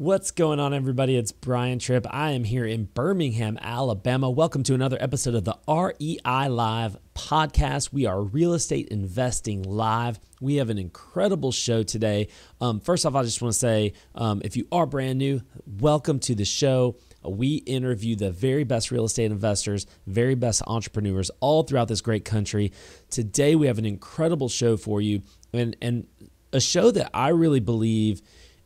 What's going on, everybody? It's Brian Trippe. I am here in Birmingham, Alabama. Welcome to another episode of the REI Live podcast. We are Real Estate Investing Live. We have an incredible show today. First off, I just want to say, if you are brand new, welcome to the show. We interview the very best real estate investors, very best entrepreneurs all throughout this great country. Today, we have an incredible show for you, and a show that I really believe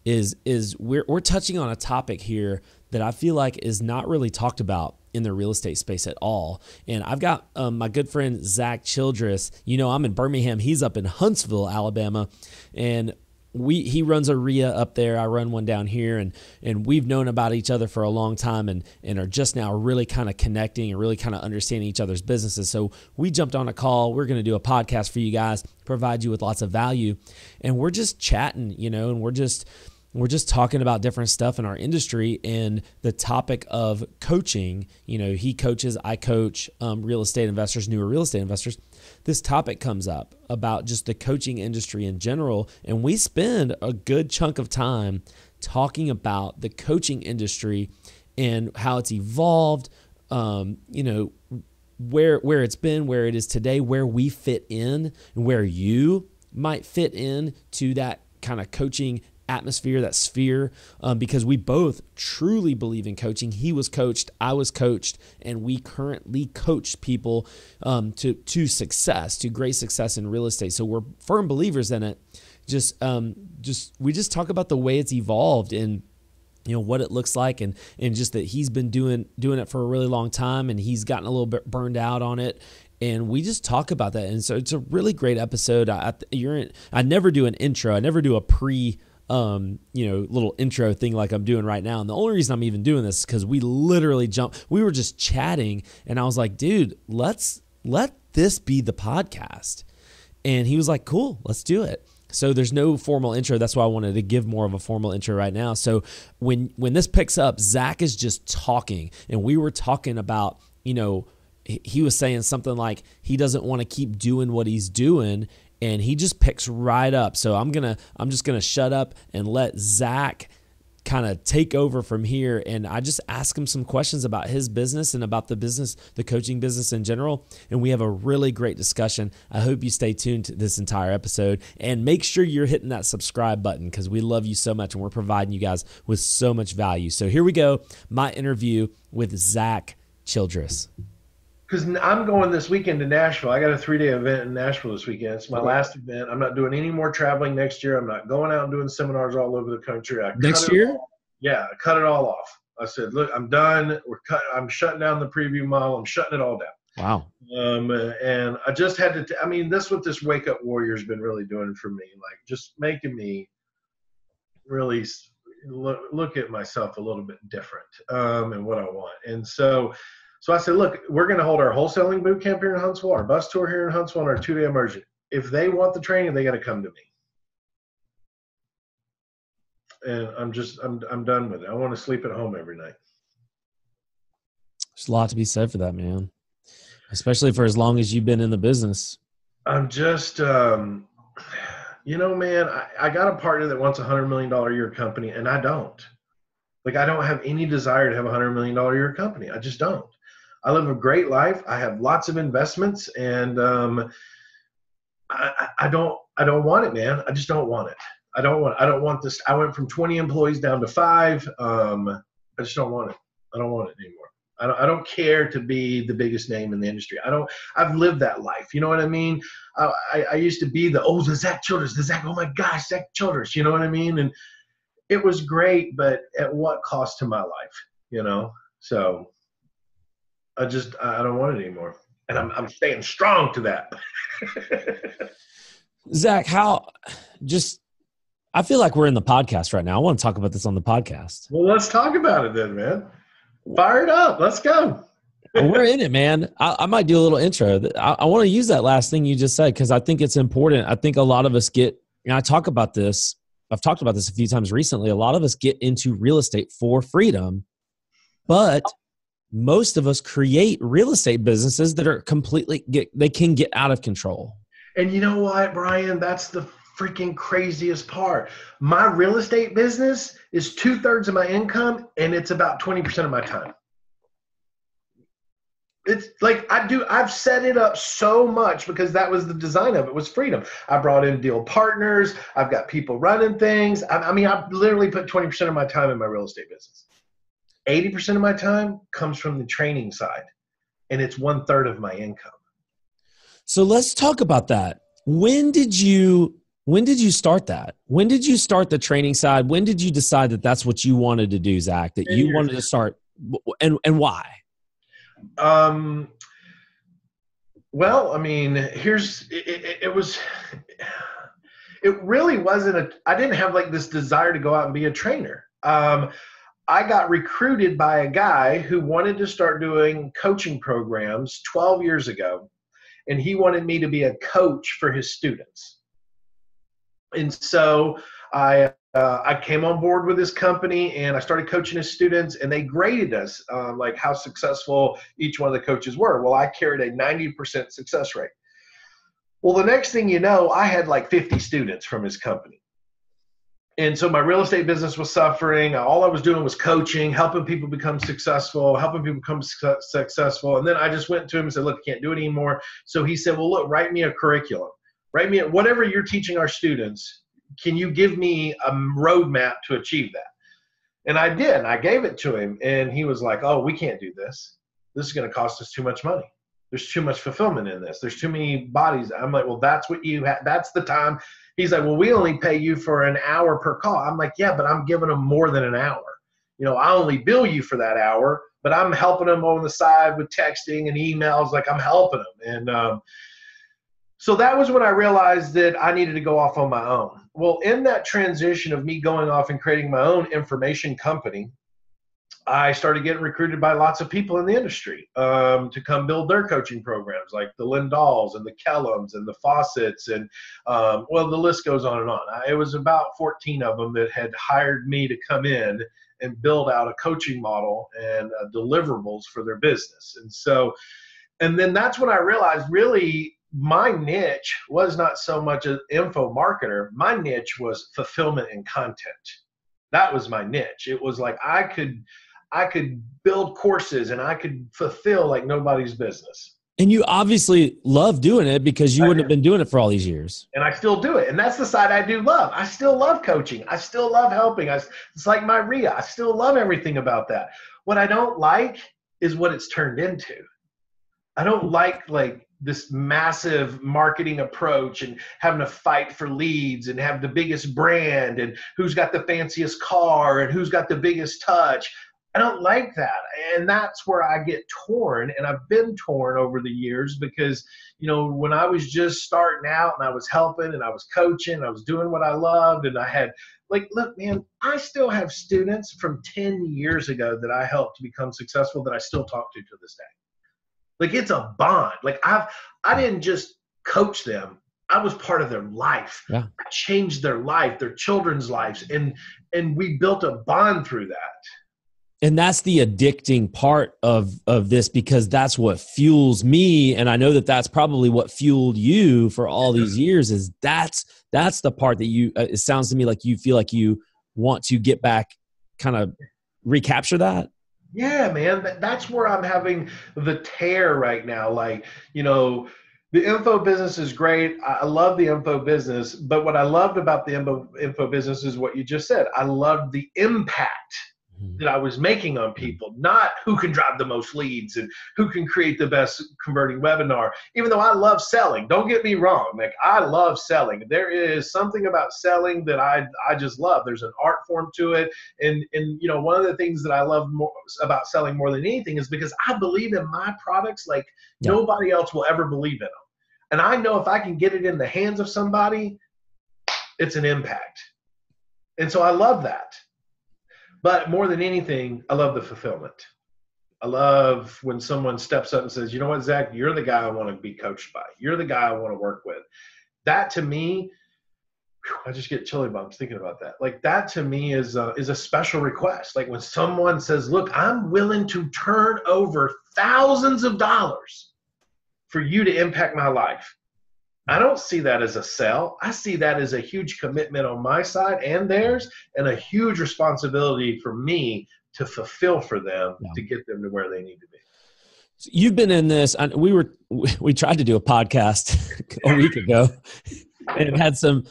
is we're touching on a topic here that I feel like is not really talked about in the real estate space at all. And I've got my good friend Zack Childress. You know, I'm in Birmingham. He's up in Huntsville, Alabama, and he runs a RIA up there. I run one down here, and we've known about each other for a long time, and are just now really kind of connecting and really kind of understanding each other's businesses. So we jumped on a call. We're going to do a podcast for you guys, provide you with lots of value, and we're just chatting, you know, and we're just talking about different stuff in our industry, and the topic of coaching. You know, he coaches, I coach real estate investors, newer real estate investors. This topic comes up about just the coaching industry in general, and we spend a good chunk of time talking about the coaching industry and how it's evolved, you know, where it's been, where it is today, where we fit in, and where you might fit in to that kind of coaching atmosphere, that sphere, because we both truly believe in coaching. He was coached, I was coached, and we currently coach people to success, to great success in real estate. So we're firm believers in it. We just talk about the way it's evolved and, you know, what it looks like, and just that he's been doing it for a really long time, and he's gotten a little bit burned out on it. And we just talk about that. And so it's a really great episode. I never do an intro. I never do a little intro thing like I'm doing right now. And the only reason I'm even doing this is because we literally we were just chatting, and I was like, dude, let this be the podcast. And he was like, cool, let's do it. So there's no formal intro. That's why I wanted to give more of a formal intro right now. So when this picks up, Zack is just talking, and we were talking about, you know, he was saying something like he doesn't want to keep doing what he's doing, and he just picks right up. So I'm just gonna shut up and let Zack kind of take over from here. And I just ask him some questions about his business and about the business, the coaching business in general. And we have a really great discussion. I hope you stay tuned to this entire episode, and make sure you're hitting that subscribe button, because we love you so much and we're providing you guys with so much value. So here we go. My interview with Zack Childress. Because I'm going this weekend to Nashville. I got a 3-day event in Nashville this weekend. It's my last event. I'm not doing any more traveling next year. I'm not going out and doing seminars all over the country. Next year? I cut it all off. I said, look, I'm done. I'm shutting down the preview model. I'm shutting it all down. Wow. And I just had to, that's what this Wake Up Warrior has been really doing for me. Like, just making me really look at myself a little bit different and what I want. And so I said, look, we're going to hold our wholesaling boot camp here in Huntsville, our bus tour here in Huntsville, and our 2-day immersion. If they want the training, they got to come to me. And I'm done with it. I want to sleep at home every night. There's a lot to be said for that, man, especially for as long as you've been in the business. I'm just, man, I got a partner that wants a $100 million a year company, and I don't. Like, I don't have any desire to have a $100 million a year company. I just don't. I live a great life. I have lots of investments, and I don't want it, man. I just don't want it. I don't want this. I went from 20 employees down to 5. I just don't want it. I don't want it anymore. I don't care to be the biggest name in the industry. I've lived that life. You know what I mean? I used to be the Zack Childress, oh my gosh, Zack Childress. You know what I mean? And it was great, but at what cost to my life, you know? So I don't want it anymore. And I'm staying strong to that. Zack, I feel like we're in the podcast right now. I want to talk about this on the podcast. Well, let's talk about it then, man. Fire it up. Let's go. We're in it, man. I might do a little intro. I want to use that last thing you just said, because I think it's important. I think a lot of us I've talked about this a few times recently. A lot of us get into real estate for freedom, but most of us create real estate businesses that are they can get out of control. And you know what, Brian? That's the freaking craziest part. My real estate business is 2/3 of my income, and it's about 20% of my time. It's like I've set it up so much because that was the design of it, was freedom. I brought in deal partners. I've got people running things. I mean, I've literally put 20% of my time in my real estate business. 80% of my time comes from the training side, and it's 1/3 of my income. So let's talk about that. When did you start that? When did you start the training side? When did you decide that that's what you wanted to do, Zach, that you wanted to start, and why? Well, I mean, it really wasn't I didn't have like this desire to go out and be a trainer. I got recruited by a guy who wanted to start doing coaching programs 12 years ago, and he wanted me to be a coach for his students. And so I came on board with his company, and I started coaching his students, and they graded us like how successful each one of the coaches were. Well, I carried a 90% success rate. Well, the next thing you know, I had like 50 students from his company. And so my real estate business was suffering. All I was doing was coaching, helping people become successful. And then I just went to him and said, look, I can't do it anymore. So he said, well, look, write me a curriculum. Write me whatever you're teaching our students. Can you give me a roadmap to achieve that? And I did. And I gave it to him. And he was like, oh, we can't do this. This is going to cost us too much money. There's too much fulfillment in this. There's too many bodies. I'm like, well, that's what you have. That's the time. He's like, well, we only pay you for an hour per call. I'm like, yeah, but I'm giving them more than an hour. You know, I only bill you for that hour, but I'm helping them on the side with texting and emails. Like, I'm helping them. And so that was when I realized that I needed to go off on my own. Well, in that transition of me going off and creating my own information company, I started getting recruited by lots of people in the industry to come build their coaching programs, like the Lindalls and the Kellums and the Fawcett's, and well, the list goes on and on. It was about 14 of them that had hired me to come in and build out a coaching model and deliverables for their business. And then that's when I realized really my niche was not so much an info marketer. My niche was fulfillment and content. That was my niche. It was like I could build courses and I could fulfill like nobody's business. And you obviously love doing it because you wouldn't have been doing it for all these years. And I still do it. And that's the side I do love. I still love coaching. I still love helping. It's like my RIA. I still love everything about that. What I don't like is what it's turned into. I don't like this massive marketing approach and having to fight for leads and have the biggest brand and who's got the fanciest car and who's got the biggest touch. I don't like that. And that's where I get torn. And I've been torn over the years because, you know, when I was just starting out and I was helping and I was coaching, I was doing what I loved. And I had look, man, I still have students from 10 years ago that I helped to become successful that I still talk to this day. Like, it's a bond. Like, I didn't just coach them. I was part of their life. Yeah. I changed their life, their children's lives. And we built a bond through that. And that's the addicting part of this, because that's what fuels me. And I know that that's probably what fueled you for all these years. Is that's the part that it sounds to me like you feel like you want to get back, kind of recapture that. Yeah, man, that's where I'm having the tear right now. Like, you know, the info business is great. I love the info business, but what I loved about the info business is what you just said. I loved the impact that I was making on people, not who can drive the most leads and who can create the best converting webinar. Even though I love selling, don't get me wrong. Like, I love selling. There is something about selling that I just love. There's an art form to it. And you know, one of the things that I love more about selling more than anything is because I believe in my products like nobody else will ever believe in them. And I know if I can get it in the hands of somebody, it's an impact. And so I love that. But more than anything, I love the fulfillment. I love when someone steps up and says, you know what, Zach, you're the guy I want to be coached by. You're the guy I want to work with. That to me, I just get chilly bumps thinking about that. Like, that to me is a special request. Like, when someone says, look, I'm willing to turn over thousands of dollars for you to impact my life. I don't see that as a sell. I see that as a huge commitment on my side and theirs, and a huge responsibility for me to fulfill for them Yeah. to get them to where they need to be. So you've been in this, and we tried to do a podcast a week ago and had some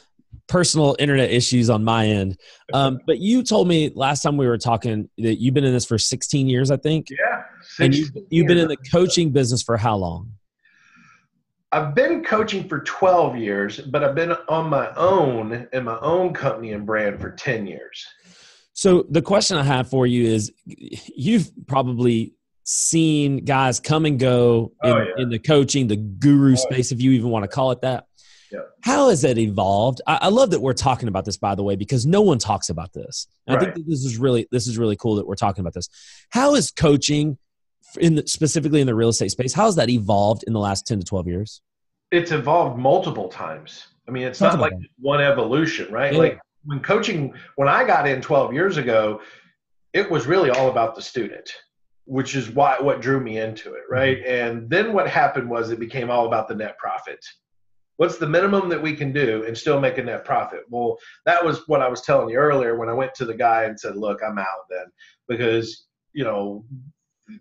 personal internet issues on my end. But you told me last time we were talking that you've been in this for 16 years, I think. Yeah. And you've been in the coaching business for how long? I've been coaching for 12 years, but I've been on my own in my own company and brand for 10 years. So the question I have for you is, you've probably seen guys come and go in the coaching, the guru space, if you even want to call it that. Yeah. How has that evolved? I love that we're talking about this, by the way, because no one talks about this. And I think that this is really cool that we're talking about this. How is coaching specifically in the real estate space, how has that evolved in the last 10 to 12 years? It's evolved multiple times. I mean, it's not like one evolution, right? Yeah. Like when I got in 12 years ago, it was really all about the student, which is what drew me into it, right? Mm-hmm. And then what happened was it became all about the net profit. What's the minimum that we can do and still make a net profit? Well, that was what I was telling you earlier when I went to the guy and said, look, I'm out then, because,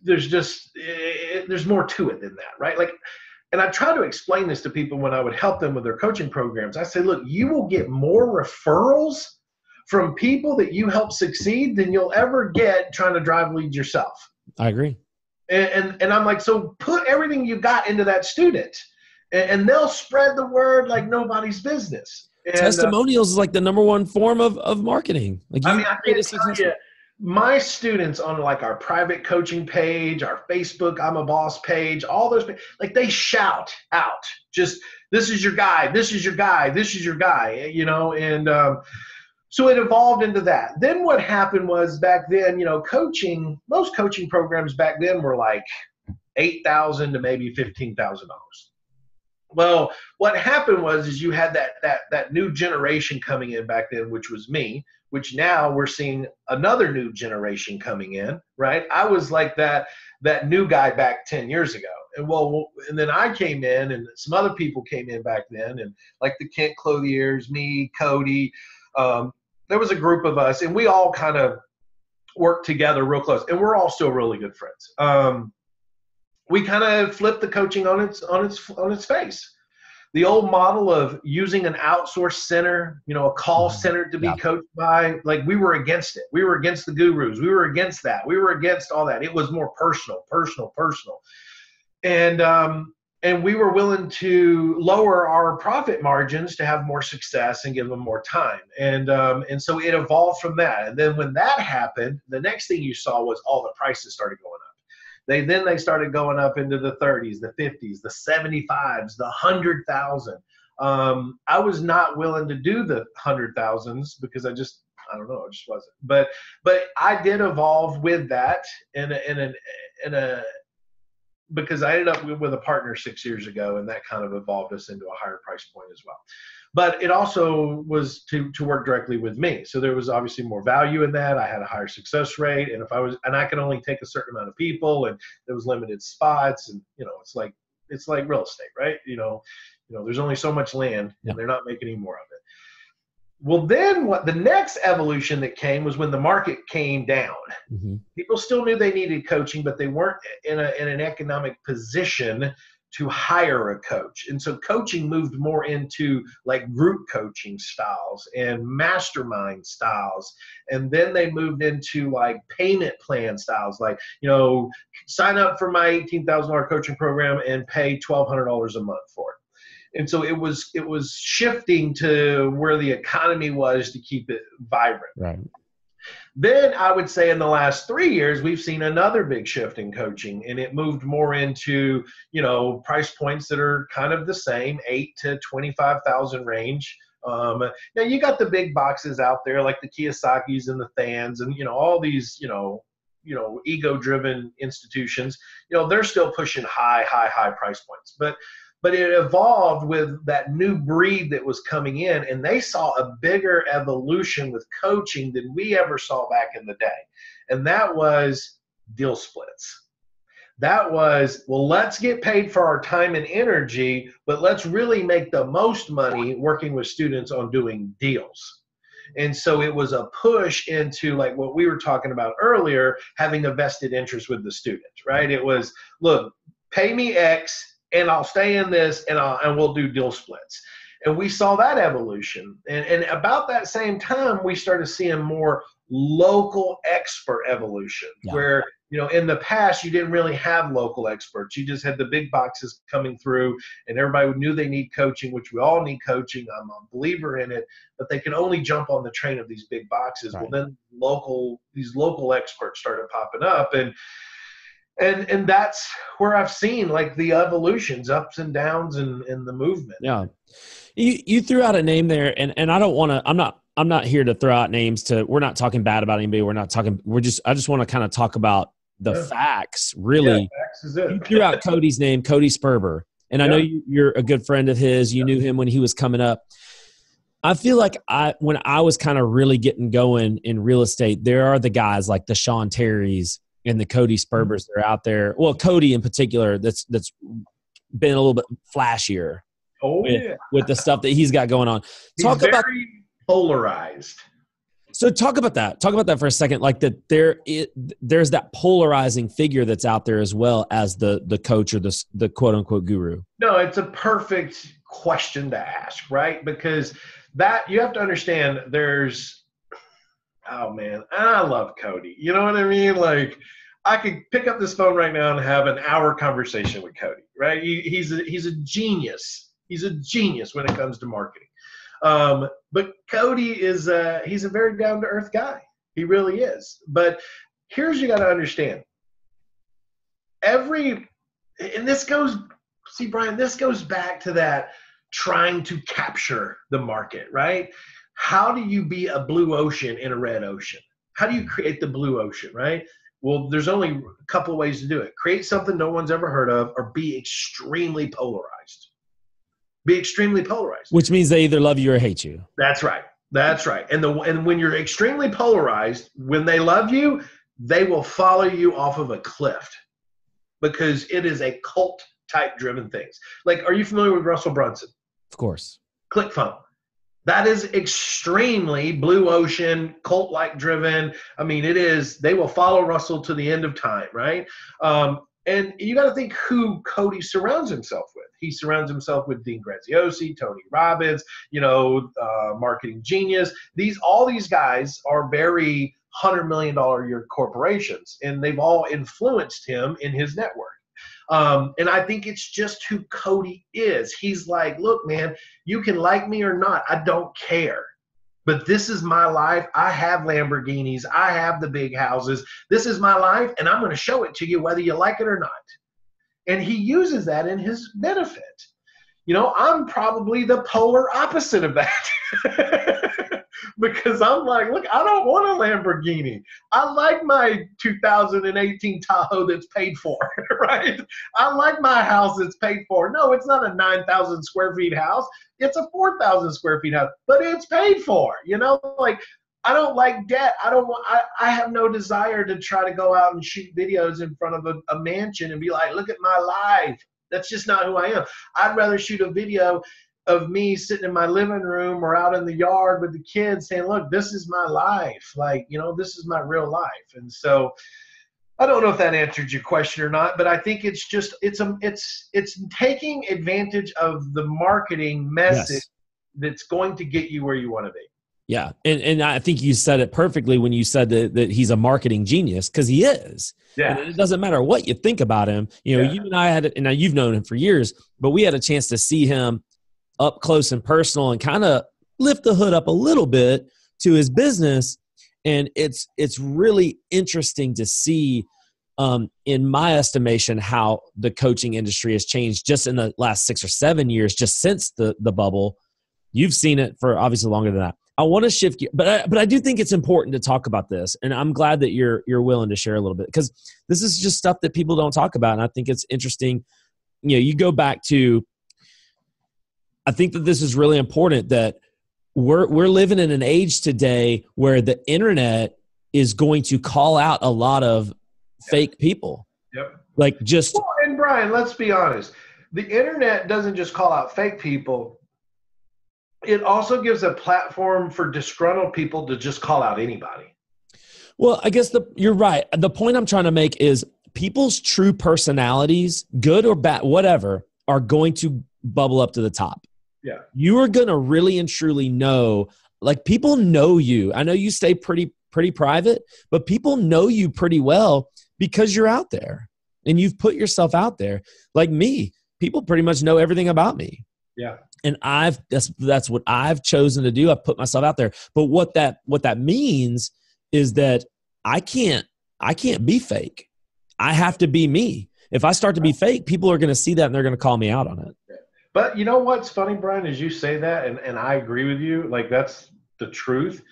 there's more to it than that, right? Like, and I try to explain this to people when I would help them with their coaching programs. I say, look, you will get more referrals from people that you help succeed than you'll ever get trying to drive leads yourself. I agree. And I'm like, so put everything you got into that student, and they'll spread the word like nobody's business. And, testimonials is like the number one form of marketing. Like, I can't tell you, my students on like our private coaching page, our Facebook I'm a Boss page, all those, like they shout out, just, this is your guy, this is your guy, this is your guy, and so it evolved into that. Then what happened was back then, most coaching programs back then were like $8,000 to maybe $15,000. Well, what happened was you had that new generation coming in back then, which was me, which now we're seeing another new generation coming in, right? I was like that new guy back 10 years ago. And then I came in, and some other people came in back then, and like the Kent Clothiers, me, Cody, there was a group of us, and we all kind of worked together real close, and we're all still really good friends. We kind of flipped the coaching on its face. The old model of using an outsourced center, a call center to be coached by, like, we were against it. We were against the gurus. We were against that. We were against all that. It was more personal. And we were willing to lower our profit margins to have more success and give them more time. And so it evolved from that. And then when that happened, the next thing you saw was all the prices started going up. They started going up into the 30s, the 50s, the 75s, the 100,000. I was not willing to do the 100,000s because I just wasn't. But I did evolve with that because I ended up with a partner 6 years ago, and that kind of evolved us into a higher price point as well. But it also was to work directly with me. So there was obviously more value in that. I had a higher success rate, and I could only take a certain amount of people, and there was limited spots, and it's like real estate, right? There's only so much land, and they're not making any more of it. Well, then the next evolution that came was when the market came down. Mm-hmm. People still knew they needed coaching, but they weren't in an economic position to hire a coach. And so coaching moved more into like group coaching styles and mastermind styles. And then they moved into like payment plan styles, like, sign up for my $18,000 coaching program and pay $1,200 a month for it. And so it was shifting to where the economy was to keep it vibrant. Right. Then I would say in the last 3 years, we've seen another big shift in coaching, and it moved more into, price points that are kind of the same, 8 to 25,000 range. Now you got the big boxes out there like the Kiyosaki's and the Thans and, all these, ego-driven institutions, they're still pushing high price points. But it evolved with that new breed that was coming in, and they saw a bigger evolution with coaching than we ever saw back in the day. And that was deal splits. That was, well, let's get paid for our time and energy, but let's really make the most money working with students on doing deals. And so it was a push into like what we were talking about earlier, having a vested interest with the student, right? It was, look, pay me X and I'll stay in this and we'll do deal splits. And we saw that evolution. And about that same time, we started seeing more local expert evolution, where, you know, in the past, you didn't really have local experts. You just had the big boxes coming through, and everybody knew they need coaching, which we all need coaching. I'm a believer in it, but they can only jump on the train of these big boxes. Right. Well, then these local experts started popping up, and that's where I've seen like the evolutions, ups and downs in the movement. Yeah. You threw out a name there, and I don't want to, I'm not here to throw out names we're not talking bad about anybody. I just want to kind of talk about the facts, really. Yeah, facts is it. You threw out Cody's name, Cody Sperber. And I know you're a good friend of his. You knew him when he was coming up. I feel like when I was kind of really getting going in real estate, there are the guys like the Sean Terrys and the Cody Sperbers that are out there. Well, Cody in particular, that's been a little bit flashier. With the stuff that he's got going on. He's very polarized. So talk about that. Talk about that for a second. Like that there's that polarizing figure that's out there as well as the coach or the quote unquote guru. No, it's a perfect question to ask, right? Because that you have to understand oh man, I love Cody. You know what I mean? Like I could pick up this phone right now and have an hour conversation with Cody, right? He's a genius. He's a genius when it comes to marketing. But Cody he's a very down-to-earth guy. He really is. But here's you got to understand. Brian, this goes back to that trying to capture the market, right? How do you be a blue ocean in a red ocean? How do you create the blue ocean, right? Well, there's only a couple of ways to do it. Create something no one's ever heard of, or be extremely polarized. Be extremely polarized. Which means they either love you or hate you. That's right. That's right. And when you're extremely polarized, when they love you, they will follow you off of a cliff because it is a cult type driven things. Like, are you familiar with Russell Brunson? Of course. ClickFunnels. That is extremely blue ocean, cult-like driven. I mean, they will follow Russell to the end of time, right? And you got to think who Cody surrounds himself with. He surrounds himself with Dean Graziosi, Tony Robbins, marketing genius. All these guys are very $100 million a year corporations, and they've all influenced him in his network. And I think it's just who Cody is. He's like, look, man, you can like me or not. I don't care. But this is my life. I have Lamborghinis. I have the big houses. This is my life, and I'm going to show it to you whether you like it or not. And he uses that in his benefit. I'm probably the polar opposite of that. Because I'm like, look, I don't want a Lamborghini. I like my 2018 Tahoe that's paid for, right? I like my house that's paid for. No, it's not a 9,000 square feet house. It's a 4,000 square feet house, but it's paid for, like I don't like debt. I have no desire to try to go out and shoot videos in front of a mansion and be like, look at my life. That's just not who I am. I'd rather shoot a video of me sitting in my living room or out in the yard with the kids saying, look, this is my life. Like, this is my real life. And so I don't know if that answered your question or not, but I think it's just, it's taking advantage of the marketing message that's going to get you where you want to be. Yeah. And I think you said it perfectly when you said that he's a marketing genius, because he is. Yeah. And it doesn't matter what you think about him. You and I and now you've known him for years, but we had a chance to see him up close and personal and kind of lift the hood up a little bit to his business. And it's really interesting to see, in my estimation, how the coaching industry has changed just in the last 6 or 7 years, just since the bubble. You've seen it for obviously longer than that. I want to shift you, but I do think it's important to talk about this, and I'm glad that you're willing to share a little bit, because this is just stuff that people don't talk about, and I think it's interesting. You go back to, I think that this is really important, that we're living in an age today where the internet is going to call out a lot of fake people. Yep. Like just. Well, and Brian, let's be honest. The internet doesn't just call out fake people. It also gives a platform for disgruntled people to just call out anybody. Well, I guess you're right. The point I'm trying to make is people's true personalities, good or bad, whatever, are going to bubble up to the top. Yeah. You are going to really and truly know, like people know you. I know you stay pretty private, but people know you pretty well because you're out there and you've put yourself out there. Like me, people pretty much know everything about me. Yeah. And that's what I've chosen to do. I've put myself out there. But what that means is that I can't be fake. I have to be me. If I start to be fake, people are going to see that and they're going to call me out on it. But you know what's funny, Brian, is you say that, and I agree with you. Like, that's the truth.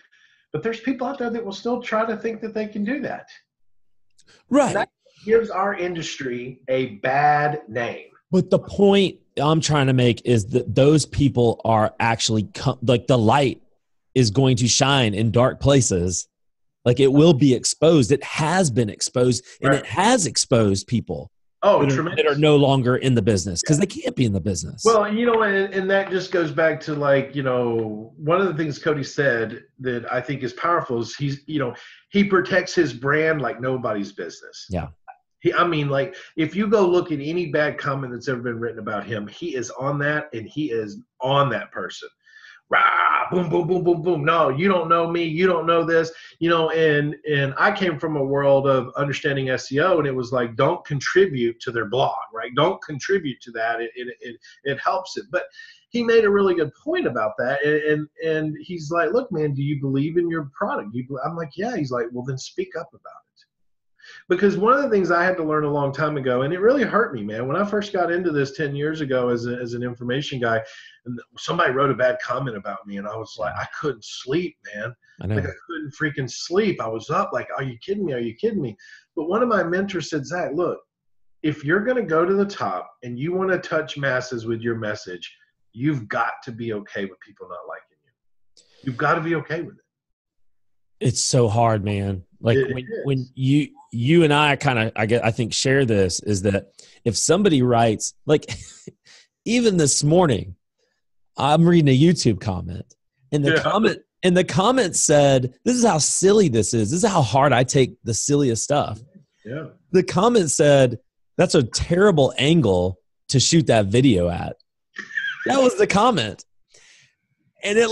But there's people out there that will still try to think that they can do that. Right. And that gives our industry a bad name. But the point I'm trying to make is that those people are actually like the light is going to shine in dark places. Like it will be exposed. It has been exposed, and it has exposed people that are no longer in the business because they can't be in the business. Well, and that just goes back to like, one of the things Cody said that I think is powerful is he protects his brand like nobody's business. Yeah. Like if you go look at any bad comment that's ever been written about him, he is on that and he is on that person. Rah, boom, boom, boom, boom, boom. No, you don't know me. You don't know this, and I came from a world of understanding SEO, and it was like, don't contribute to their blog, right? Don't contribute to that. It helps it. But he made a really good point about that. And he's like, look, man, do you believe in your product? I'm like, yeah. He's like, well, then speak up about it. Because one of the things I had to learn a long time ago, and it really hurt me, man, when I first got into this 10 years ago as an information guy, and somebody wrote a bad comment about me, and I was like, I couldn't sleep, man. I couldn't freaking sleep. I was up like, are you kidding me? Are you kidding me? But one of my mentors said, Zach, look, if you're going to go to the top and you want to touch masses with your message, you've got to be okay with people not liking you. You've got to be okay with it. It's so hard, man. Like when you and I I think share this is that if somebody writes, like even this morning, I'm reading a YouTube comment and the comment said, this is how silly this is. This is how hard I take the silliest stuff. Yeah. The comment said, that's a terrible angle to shoot that video at. That was the comment. And it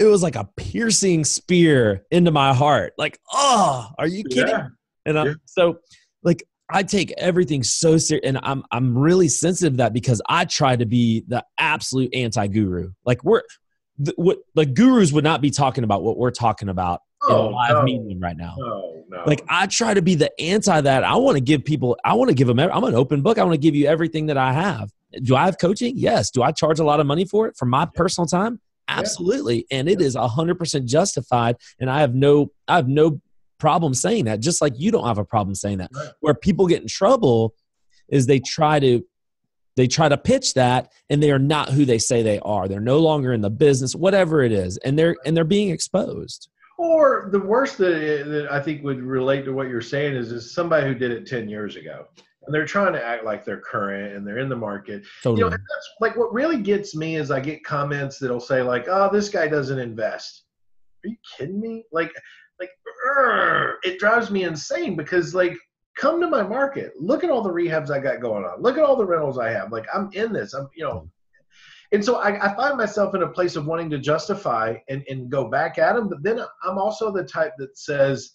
was like a piercing spear into my heart. Like, oh, are you kidding? Yeah. And so like, I take everything so serious, and I'm really sensitive to that because I try to be the absolute anti-guru. Like like gurus would not be talking about what we're talking about in a live meeting right now. No. Like I try to be the anti that. I want to give them, I'm an open book. I want to give you everything that I have. Do I have coaching? Yes. Do I charge a lot of money for it for my personal time? Absolutely. And it is 100% justified. And I have no problem saying that, just like you don't have a problem saying that. Right. Where people get in trouble is they try to pitch that, and they are not who they say they are. They're no longer in the business, whatever it is, and they're being exposed. Or the worst that I think would relate to what you're saying is somebody who did it 10 years ago, and they're trying to act like they're current and they're in the market. Totally. And that's like what really gets me is I get comments that'll say like, "Oh, this guy doesn't invest." Are you kidding me? Like, it drives me insane because like, come to my market. Look at all the rehabs I got going on. Look at all the rentals I have. Like I'm in this. And so I find myself in a place of wanting to justify and go back at them. But then I'm also the type that says,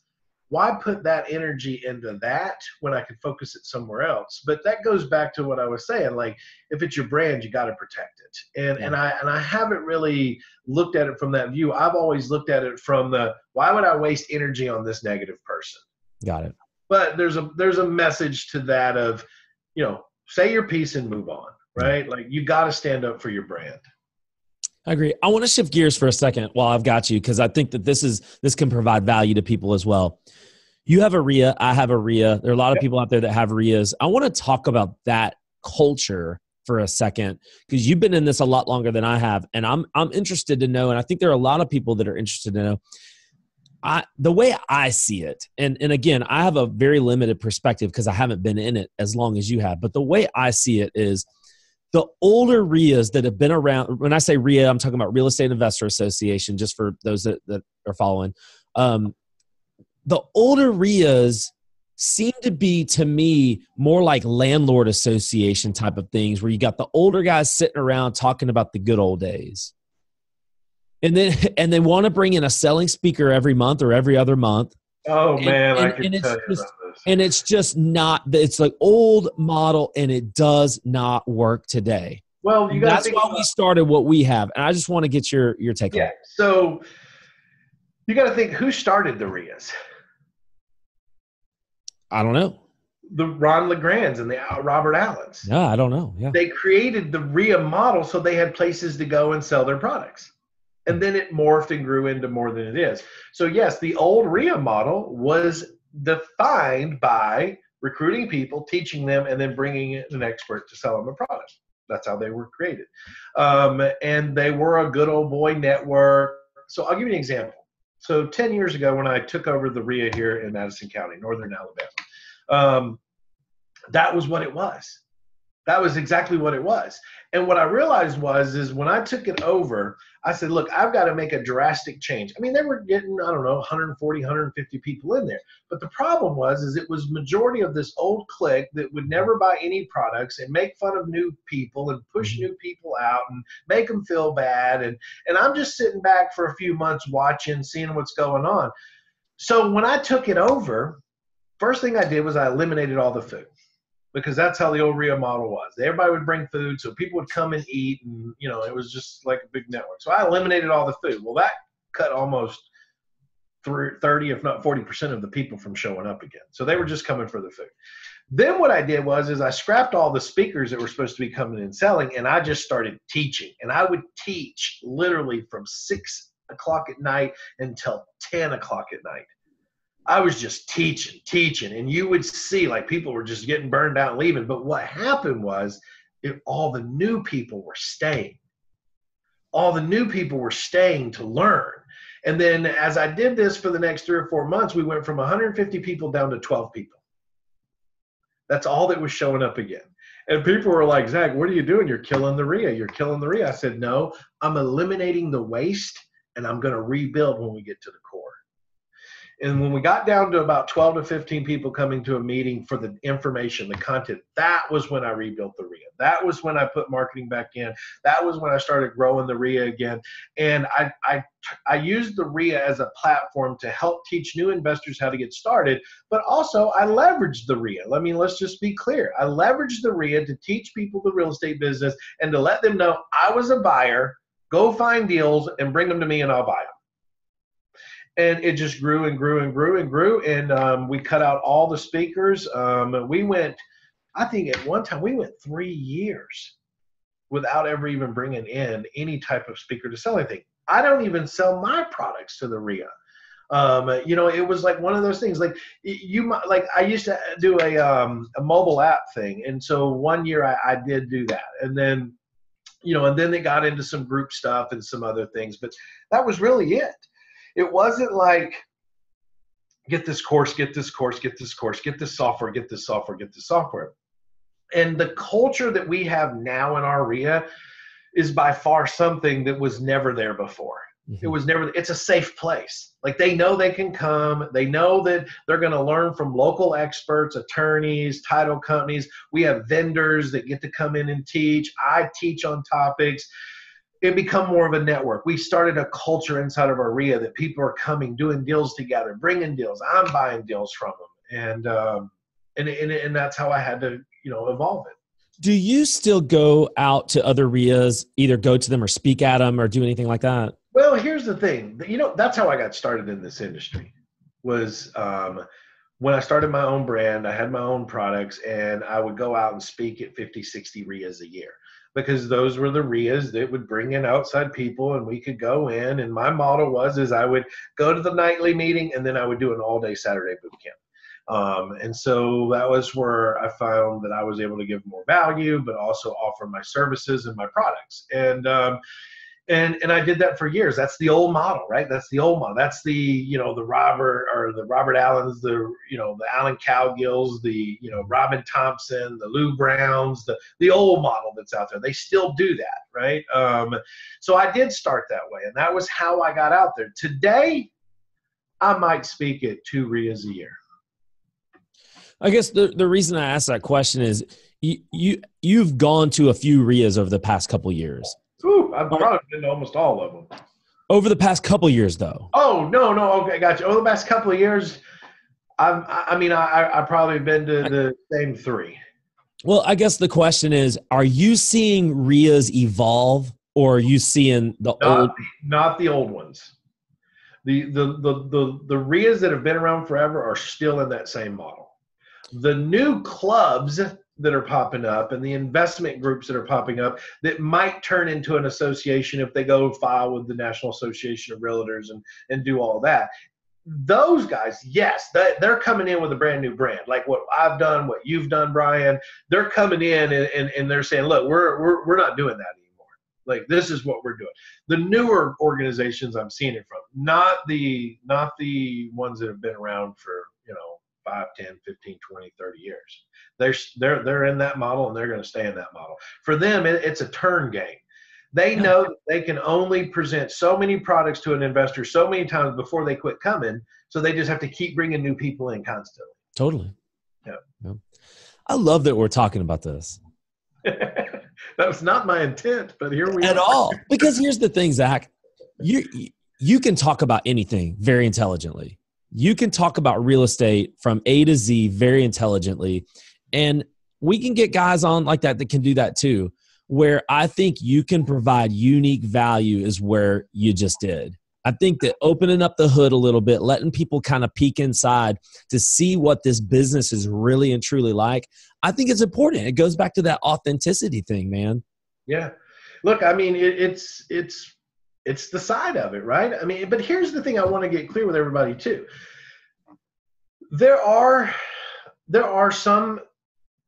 why put that energy into that when I could focus it somewhere else? But that goes back to what I was saying. Like, if it's your brand, you got to protect it. And I haven't really looked at it from that view. I've always looked at it from why would I waste energy on this negative person? Got it. But there's a message to that of, say your piece and move on, right? Like you got to stand up for your brand. I agree. I want to shift gears for a second while I've got you, because I think that this can provide value to people as well. You have a RIA. I have a RIA. There are a lot of people out there that have RIAs. I want to talk about that culture for a second, because you've been in this a lot longer than I have. And I'm interested to know, and I think there are a lot of people that are interested to know. the way I see it, and again, I have a very limited perspective because I haven't been in it as long as you have, but the way I see it is the older RIAs that have been around, when I say RIA, I'm talking about Real Estate Investor Association, just for those that are following. The older RIAs seem to be, to me, more like landlord association type of things, where you got the older guys sitting around talking about the good old days. And they want to bring in a selling speaker every month or every other month. Oh, man, I can tell you about this. And it's just not, it's like old model, and it does not work today. Well, that's why we started what we have. And I just want to get your take on it. So you got to think, who started the RIAs? I don't know. The Ron LeGrands and the Robert Allens. Yeah, I don't know. Yeah. They created the RIA model so they had places to go and sell their products. And then it morphed and grew into more than it is. So yes, the old RIA model was defined by recruiting people, teaching them, and then bringing in an expert to sell them a product. That's how they were created. And they were a good old boy network. So I'll give you an example. So 10 years ago, when I took over the RIA here in Madison County, Northern Alabama, that was what it was. That was exactly what it was. And what I realized is when I took it over, I said, look, I've got to make a drastic change. I mean, they were getting, I don't know, 140, 150 people in there. But the problem was it was majority of this old clique that would never buy any products and make fun of new people and push new people out and make them feel bad. And I'm just sitting back for a few months watching, seeing what's going on. So when I took it over, first thing I did was I eliminated all the food. Because that's how the old RIA model was. Everybody would bring food, so people would come and eat, and it was just like a big network. So I eliminated all the food. Well, that cut almost 30, if not 40% of the people from showing up again. So they were just coming for the food. Then what I did was I scrapped all the speakers that were supposed to be coming and selling, and I just started teaching. And I would teach literally from 6 o'clock at night until 10 o'clock at night. I was just teaching, and you would see like people were just getting burned out and leaving. But what happened was all the new people were staying. All the new people were staying to learn. And then as I did this for the next 3 or 4 months, we went from 150 people down to 12 people. That's all that was showing up again. And people were like, Zach, what are you doing? You're killing the RIA. You're killing the RIA. I said, no, I'm eliminating the waste, and I'm going to rebuild when we get to the core. And when we got down to about 12 to 15 people coming to a meeting for the information, the content, that was when I rebuilt the RIA. That was when I put marketing back in. That was when I started growing the RIA again. And I used the RIA as a platform to help teach new investors how to get started, but also I leveraged the RIA. Let's just be clear. I leveraged the RIA to teach people the real estate business and to let them know I was a buyer, go find deals and bring them to me and I'll buy them. And it just grew and grew and grew and grew. And we cut out all the speakers. We went, I think at one time, we went 3 years without ever even bringing in any type of speaker to sell anything. I don't even sell my products to the RIA. It was like one of those things. Like I used to do a mobile app thing. And so one year I did do that. And then, and then they got into some group stuff and some other things. But that was really it. It wasn't like, get this course, get this course, get this course, get this software, get this software, get this software. And the culture that we have now in our RIA is by far something that was never there before. Mm-hmm. It was never, it's a safe place. Like they know they can come. They know that they're going to learn from local experts, attorneys, title companies. We have vendors that get to come in and teach. I teach on topics. It become more of a network. We started a culture inside of our RIA that people are coming, doing deals together, bringing deals. I'm buying deals from them, and that's how I had to, evolve it. Do you still go out to other RIAs, either go to them or speak at them or do anything like that? Well, here's the thing. That's how I got started in this industry. Was when I started my own brand, I had my own products, and I would go out and speak at 50, 60 RIAs a year. Because those were the RIAs that would bring in outside people and we could go in. And my model was I would go to the nightly meeting and then I would do an all-day Saturday boot camp. And so that was where I found that I was able to give more value, but also offer my services and my products. And And I did that for years. That's the old model, right? That's the old model. That's the Robert Allens, the Alan Cowgills, Robin Thompson, the Lou Browns, the old model that's out there. They still do that, right? So I did start that way, and that was how I got out there. Today, I might speak at 2 RIAs a year. I guess the reason I asked that question is you've gone to a few RIAs over the past couple of years. Ooh, I've probably been to almost all of them. Over the past couple of years, though. Oh, no. Okay, gotcha. Over the past couple of years, I've probably been to the same 3. Well, I guess the question is, are you seeing RIAs evolve, or are you seeing not the old ones? The RIAs that have been around forever are still in that same model. The new clubs that are popping up and the investment groups that are popping up that might turn into an association if they go file with the National Association of Realtors and do all that. Those guys, yes, they're coming in with a brand new brand, like what I've done, what you've done, Brian. They're coming in and they're saying, look, we're not doing that anymore. Like, this is what we're doing. The newer organizations I'm seeing it from, not the ones that have been around for 5, 10, 15, 20, 30 years. They're in that model, and they're going to stay in that model. For them, it's a turn game. They know that they can only present so many products to an investor so many times before they quit coming, so they just have to keep bringing new people in constantly. Totally. Yeah. I love that we're talking about this. That was not my intent, but here we are. At all. Because here's the thing, Zach. You can talk about anything very intelligently. You can talk about real estate from A to Z very intelligently. And we can get guys on like that can do that too. Where I think you can provide unique value is where you just did. I think that opening up the hood a little bit, letting people kind of peek inside to see what this business is really and truly like, I think it's important. It goes back to that authenticity thing, man. Yeah. Look, I mean, it's the side of it, right? I mean, but here's the thing I want to get clear with everybody too. There are some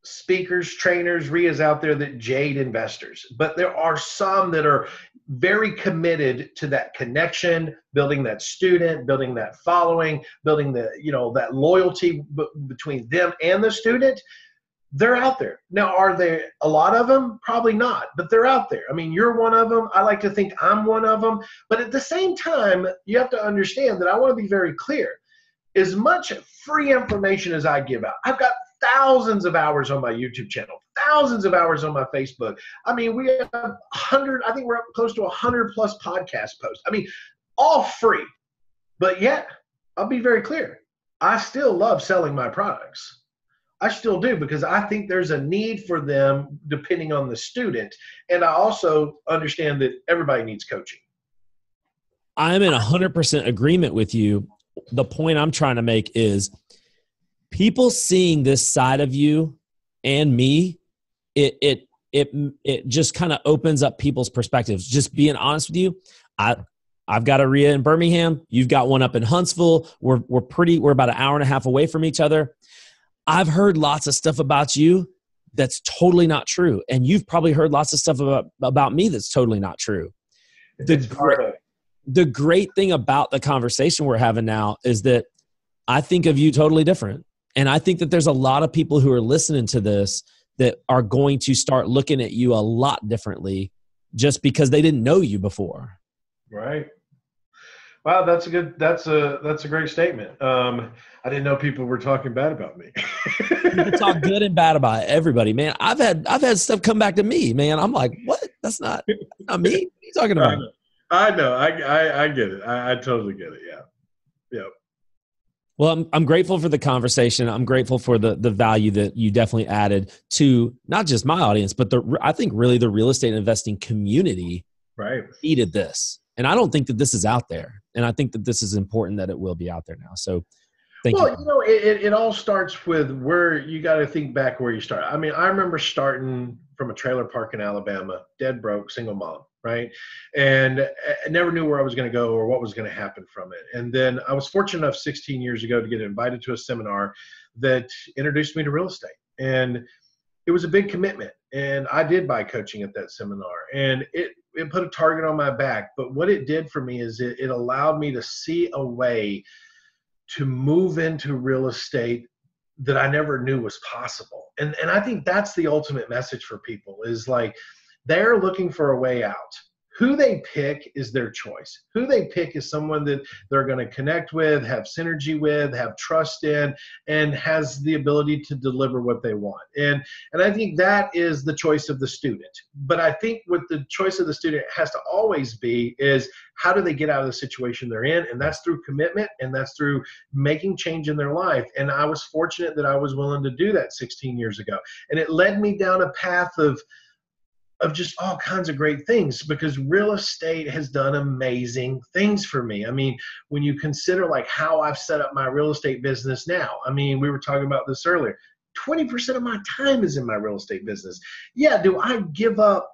speakers, trainers, RIAs out there that jade investors, but there are some that are very committed to that connection, building that student, building that following, building that loyalty between them and the student. They're out there. Now, are there a lot of them? Probably not, but they're out there. I mean, you're one of them. I like to think I'm one of them. But at the same time, you have to understand that I want to be very clear. As much free information as I give out, I've got thousands of hours on my YouTube channel, thousands of hours on my Facebook. I mean, we have 100, I think we're up close to 100 plus podcast posts. I mean, all free. But yet, I'll be very clear. I still love selling my products. I still do, because I think there's a need for them depending on the student. And I also understand that everybody needs coaching. I'm in 100% agreement with you. The point I'm trying to make is people seeing this side of you and me, it just kind of opens up people's perspectives. Just being honest with you, I've got a RIA in Birmingham. You've got one up in Huntsville. We're about an hour and a half away from each other. I've heard lots of stuff about you that's totally not true. And you've probably heard lots of stuff about me that's totally not true. The great thing about the conversation we're having now is that I think of you totally different. And I think that there's a lot of people who are listening to this that are going to start looking at you a lot differently just because they didn't know you before. Right. Wow, that's a great statement. I didn't know people were talking bad about me. People talk good and bad about everybody, man. I've had stuff come back to me, man. I'm like, what? That's not me. What are you talking about? I know. I get it. I totally get it. Yeah. Yep. Well, I'm grateful for the conversation. I'm grateful for the value that you definitely added to not just my audience, but I think really the real estate investing community needed this. And I don't think that this is out there. And I think that this is important that it will be out there now. So thank you. Well, it all starts with where you got to think back where you start. I mean, I remember starting from a trailer park in Alabama, dead broke, single mom, right? And I never knew where I was going to go or what was going to happen from it. And then I was fortunate enough 16 years ago to get invited to a seminar that introduced me to real estate. And it was a big commitment. And I did buy coaching at that seminar. And it put a target on my back. But what it did for me is it allowed me to see a way to move into real estate that I never knew was possible. And I think that's the ultimate message for people is like, they're looking for a way out. Who they pick is their choice. Who they pick is someone that they're going to connect with, have synergy with, have trust in, and has the ability to deliver what they want. And I think that is the choice of the student. But I think what the choice of the student has to always be is how do they get out of the situation they're in? And that's through commitment, and that's through making change in their life. And I was fortunate that I was willing to do that 16 years ago. And it led me down a path of just all kinds of great things, because real estate has done amazing things for me. I mean, when you consider like how I've set up my real estate business now, I mean, we were talking about this earlier, 20% of my time is in my real estate business. Yeah. Do I give up,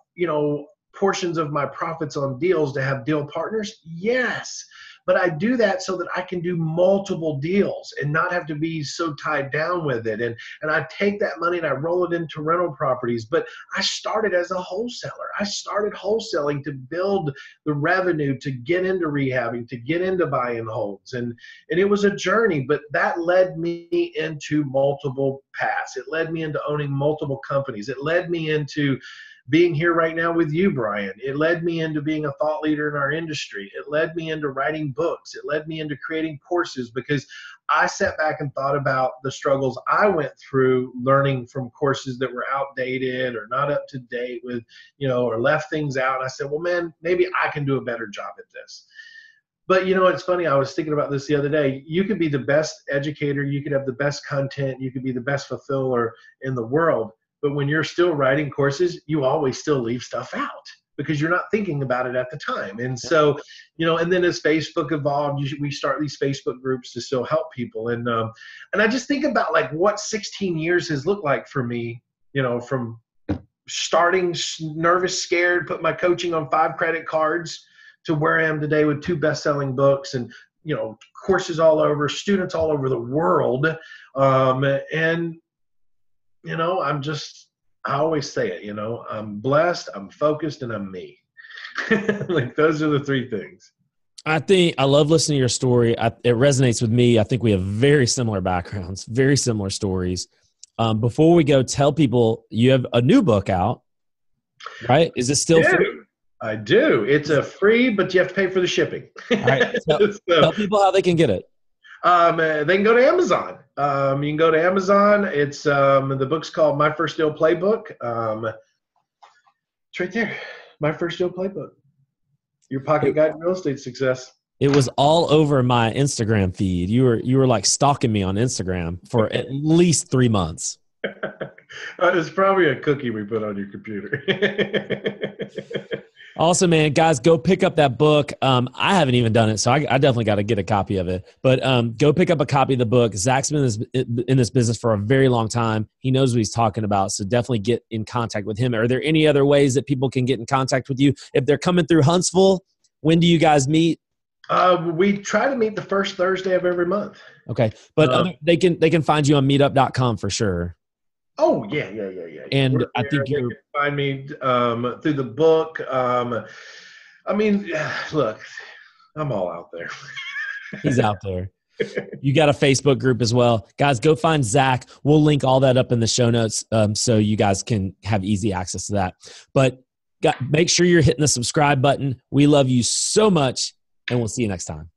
portions of my profits on deals to have deal partners? Yes. But I do that so that I can do multiple deals and not have to be so tied down with it. And I take that money and I roll it into rental properties. But I started as a wholesaler. I started wholesaling to build the revenue, to get into rehabbing, to get into buy and holds. And it was a journey, but that led me into multiple paths. It led me into owning multiple companies. It led me into being here right now with you, Brian. It led me into being a thought leader in our industry. It led me into writing books. It led me into creating courses, because I sat back and thought about the struggles I went through learning from courses that were outdated or not up to date with, or left things out. And I said, well, man, maybe I can do a better job at this. But it's funny, I was thinking about this the other day. You could be the best educator, you could have the best content, you could be the best fulfiller in the world. But when you're still writing courses, you always still leave stuff out because you're not thinking about it at the time. And so, and then as Facebook evolved, we start these Facebook groups to still help people. And I just think about like what 16 years has looked like for me, from starting nervous, scared, put my coaching on 5 credit cards to where I am today with 2 best-selling books and, courses all over, students all over the world. I always say it, I'm blessed, I'm focused, and I'm me. Like those are the 3 things. I love listening to your story. It resonates with me. I think we have very similar backgrounds, very similar stories. Before we go, tell people you have a new book out, right? Is it still free? I do. It's a free, but you have to pay for the shipping. All right. Tell people how they can get it. They can go to Amazon. You can go to Amazon. It's the book's called My First Deal Playbook. It's right there. My First Deal Playbook. Your pocket guide to real estate success. It was all over my Instagram feed. You were like stalking me on Instagram for at least 3 months. It's probably a cookie we put on your computer. Awesome, man. Guys, go pick up that book. I haven't even done it, so I definitely got to get a copy of it. But go pick up a copy of the book. Zach's been in this business for a very long time. He knows what he's talking about, so definitely get in contact with him. Are there any other ways that people can get in contact with you? If they're coming through Huntsville, when do you guys meet? We try to meet the first Thursday of every month. Okay, but they can find you on meetup.com for sure. Oh, yeah. And I think you can find me through the book. Look, I'm all out there. He's out there. You got a Facebook group as well. Guys, go find Zach. We'll link all that up in the show notes so you guys can have easy access to that. But make sure you're hitting the subscribe button. We love you so much, and we'll see you next time.